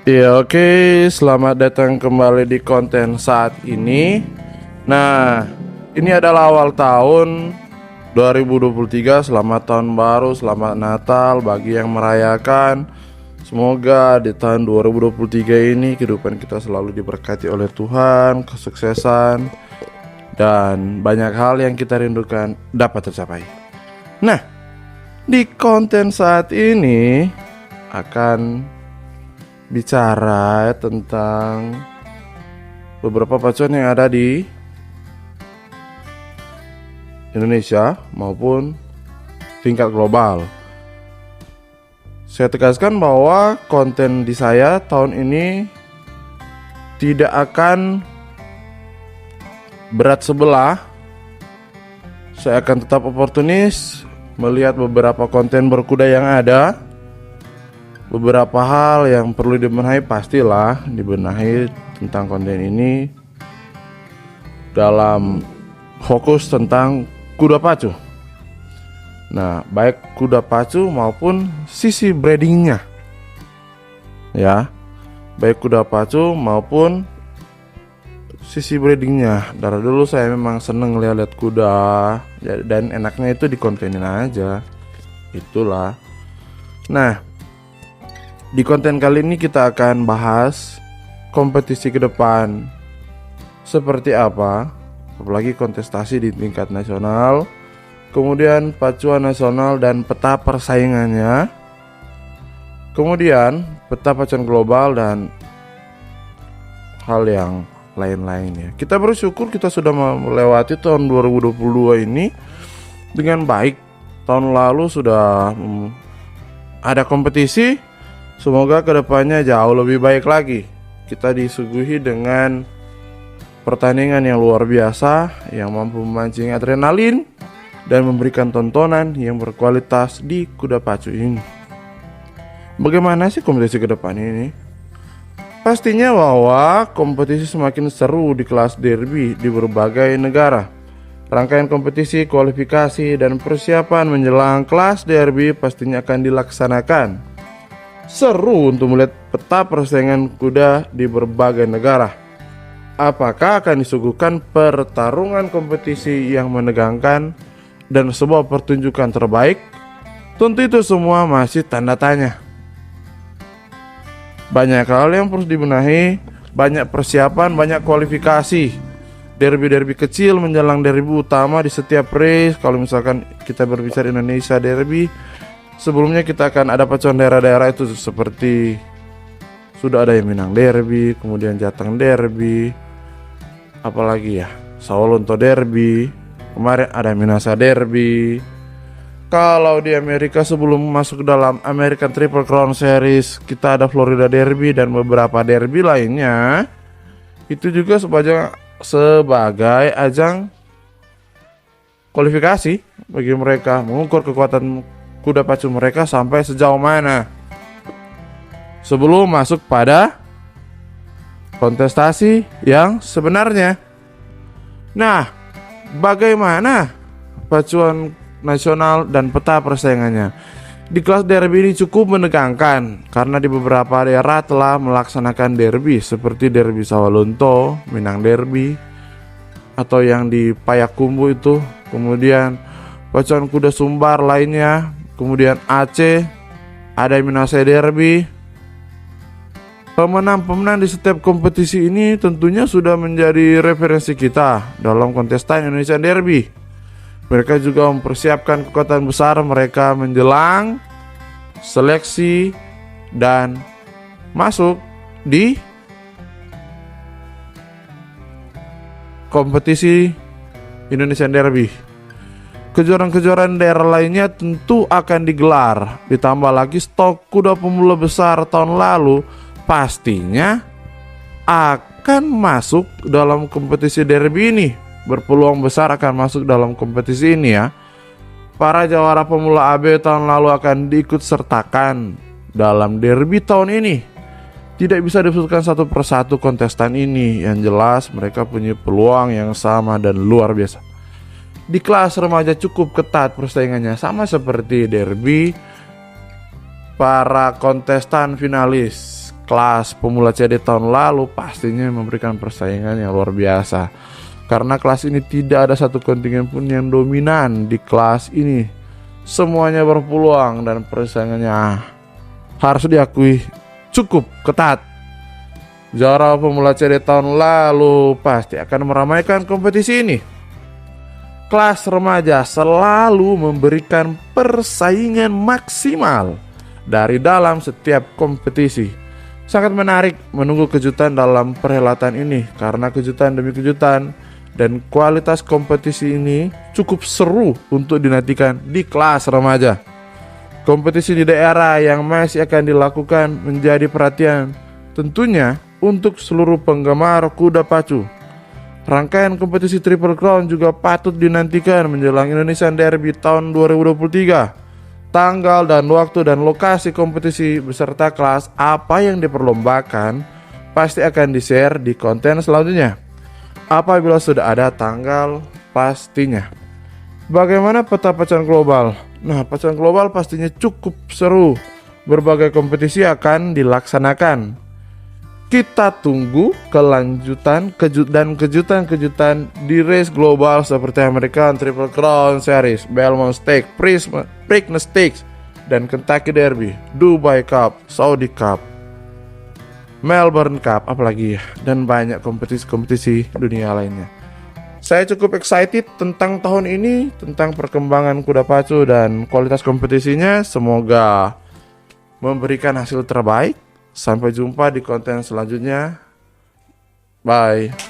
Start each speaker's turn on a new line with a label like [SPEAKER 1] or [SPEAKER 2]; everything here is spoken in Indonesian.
[SPEAKER 1] Ya oke, selamat datang kembali di konten saat ini. Nah, ini adalah awal tahun 2023. Selamat tahun baru, selamat Natal bagi yang merayakan. Semoga di tahun 2023 ini kehidupan kita selalu diberkati oleh Tuhan, kesuksesan, dan banyak hal yang kita rindukan dapat tercapai. Nah, di konten saat ini akan bicara tentang beberapa pacuan yang ada di Indonesia maupun tingkat global. Saya tegaskan bahwa konten di saya tahun ini tidak akan berat sebelah. Saya akan tetap oportunis melihat beberapa konten berkuda yang ada. Beberapa hal yang perlu dibenahi pastilah dibenahi tentang konten ini dalam fokus tentang kuda pacu. Nah, baik kuda pacu maupun sisi breedingnya, ya, baik kuda pacu maupun sisi breedingnya. Dari dulu saya memang seneng lihat kuda dan enaknya itu dikontenin aja, itulah. Nah, di konten kali ini kita akan bahas kompetisi ke depan seperti apa, apalagi kontestasi di tingkat nasional, kemudian pacuan nasional dan peta persaingannya, kemudian peta pacuan global dan hal yang lain-lainnya. Kita bersyukur kita sudah melewati tahun 2022 ini dengan baik. Tahun lalu sudah ada kompetisi. Semoga kedepannya jauh lebih baik lagi. Kita disuguhi dengan pertandingan yang luar biasa yang mampu memancing adrenalin dan memberikan tontonan yang berkualitas di kuda pacu ini. Bagaimana sih kompetisi ke depan ini? Pastinya bahwa kompetisi semakin seru di kelas derby di berbagai negara. Rangkaian kompetisi, kualifikasi, dan persiapan menjelang kelas derby pastinya akan dilaksanakan. Seru untuk melihat peta persaingan kuda di berbagai negara. Apakah akan disuguhkan pertarungan kompetisi yang menegangkan dan sebuah pertunjukan terbaik? Tentu itu semua masih tanda tanya. Banyak hal yang harus dibenahi, banyak persiapan, banyak kualifikasi. Derby-derby kecil menjelang derby utama di setiap race. Kalau misalkan kita berbicara Indonesia derby, sebelumnya kita akan ada pacuan daerah-daerah itu seperti sudah ada yang Minang Derby, kemudian Jateng Derby, apalagi ya, Sawalunto Derby, kemarin ada Minasa Derby. Kalau di Amerika sebelum masuk dalam American Triple Crown Series, kita ada Florida Derby dan beberapa derby lainnya. Itu juga sebagai ajang kualifikasi bagi mereka mengukur kekuatan kuda pacu mereka sampai sejauh mana sebelum masuk pada kontestasi yang sebenarnya. Nah, bagaimana pacuan nasional dan peta persaingannya? Di kelas derby ini cukup menegangkan karena di beberapa daerah telah melaksanakan derby seperti derby Sawalunto, Minang Derby, atau yang di Payakumbuh itu, kemudian pacuan kuda Sumbar lainnya, kemudian Aceh, ada Minasa Derby. Pemenang-pemenang di setiap kompetisi ini tentunya sudah menjadi referensi kita dalam kontestan Indonesia Derby. Mereka juga mempersiapkan kekuatan besar mereka menjelang seleksi dan masuk di kompetisi Indonesian Derby. Kejuaraan-kejuaraan daerah lainnya tentu akan digelar. Ditambah lagi stok kuda pemula besar tahun lalu pastinya akan masuk dalam kompetisi derby ini. Berpeluang besar akan masuk dalam kompetisi ini ya. Para jawara pemula AB tahun lalu akan diikut sertakan dalam derby tahun ini. Tidak bisa disebutkan satu persatu kontestan ini. Yang jelas mereka punya peluang yang sama dan luar biasa. Di kelas remaja cukup ketat persaingannya, sama seperti derby. Para kontestan finalis kelas pemula CD tahun lalu pastinya memberikan persaingan yang luar biasa. Karena kelas ini tidak ada satu kontingen pun yang dominan di kelas ini. Semuanya berpeluang dan persaingannya harus diakui cukup ketat. Juara pemula CD tahun lalu pasti akan meramaikan kompetisi ini. Kelas remaja selalu memberikan persaingan maksimal dari dalam setiap kompetisi. Sangat menarik menunggu kejutan dalam perhelatan ini karena kejutan demi kejutan dan kualitas kompetisi ini cukup seru untuk dinantikan di kelas remaja. Kompetisi di daerah yang masih akan dilakukan menjadi perhatian tentunya untuk seluruh penggemar kuda pacu. Rangkaian kompetisi Triple Crown juga patut dinantikan menjelang Indonesian Derby tahun 2023. Tanggal dan waktu dan lokasi kompetisi beserta kelas apa yang diperlombakan pasti akan di-share di konten selanjutnya apabila sudah ada tanggal pastinya. Bagaimana peta pacuan global? Nah, pacuan global pastinya cukup seru. Berbagai kompetisi akan dilaksanakan. Kita tunggu kelanjutan kejutan-kejutan di race global seperti American Triple Crown Series, Belmont Stakes, Preakness Stakes, dan Kentucky Derby, Dubai Cup, Saudi Cup, Melbourne Cup, apalagi ya, dan banyak kompetisi-kompetisi dunia lainnya. Saya cukup excited tentang tahun ini, tentang perkembangan kuda pacu dan kualitas kompetisinya. Semoga memberikan hasil terbaik. Sampai jumpa di konten selanjutnya. Bye.